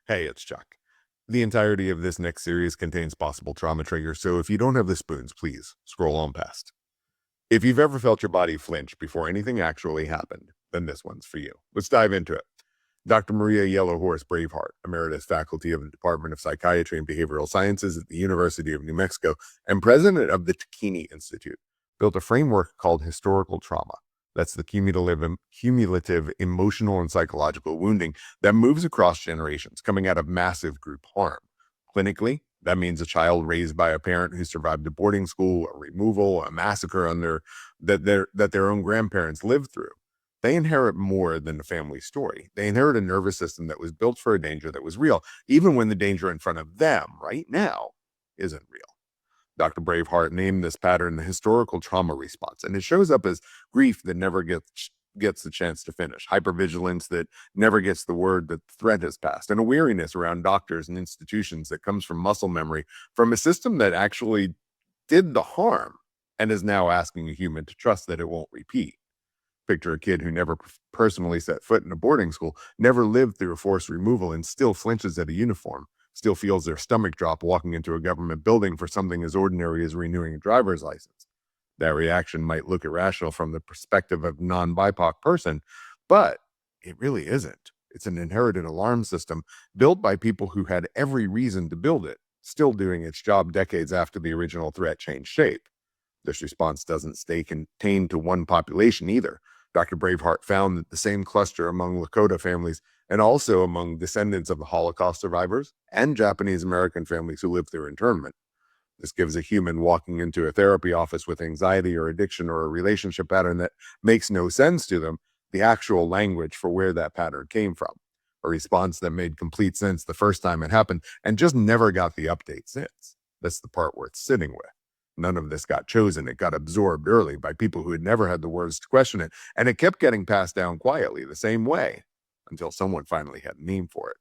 Hey, it's Chuck. The entirety of this next series contains possible trauma triggers, so if you don't have the spoons, please scroll on past. If you've ever felt your body flinch before anything actually happened, then this one's for you. Let's dive into it. Dr. Maria Yellowhorse Braveheart, Emeritus Faculty of the Department of Psychiatry and Behavioral Sciences at the University of New Mexico and president of the Takini Institute, built a framework called historical trauma. That's the cumulative emotional and psychological wounding that moves across generations, coming out of massive group harm. Clinically, that means a child raised by a parent who survived a boarding school, a removal, a massacre that their own grandparents lived through. They inherit more than the family story. They inherit a nervous system that was built for a danger that was real, even when the danger in front of them right now isn't real. Dr. Braveheart named this pattern the historical trauma response, and it shows up as grief that never gets the chance to finish, hypervigilance that never gets the word that the threat has passed, and a weariness around doctors and institutions that comes from muscle memory from a system that actually did the harm and is now asking a human to trust that it won't repeat. Picture a kid who never personally set foot in a boarding school, never lived through a forced removal, and still flinches at a uniform, still feels their stomach drop walking into a government building for something as ordinary as renewing a driver's license. That reaction might look irrational from the perspective of a non-BIPOC person, but it really isn't. It's an inherited alarm system built by people who had every reason to build it, still doing its job decades after the original threat changed shape. This response doesn't stay contained to one population either. Dr. Braveheart found that the same cluster among Lakota families and also among descendants of the Holocaust survivors and Japanese American families who lived through internment. This gives a human walking into a therapy office with anxiety or addiction or a relationship pattern that makes no sense to them the actual language for where that pattern came from. A response that made complete sense the first time it happened and just never got the update since. That's the part worth sitting with. None of this got chosen. It got absorbed early by people who had never had the words to question it, and it kept getting passed down quietly the same way until someone finally had a name for it.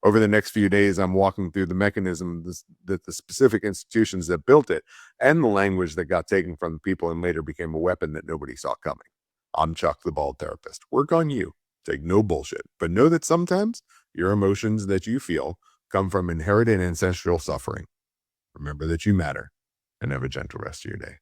Over the next few days, I'm walking through the mechanisms that the specific institutions that built it and the language that got taken from the people and later became a weapon that nobody saw coming. I'm Chuck, the Bald Therapist. Work on you. Take no bullshit, but know that sometimes your emotions that you feel come from inherited ancestral suffering. Remember that you matter, and have a gentle rest of your day.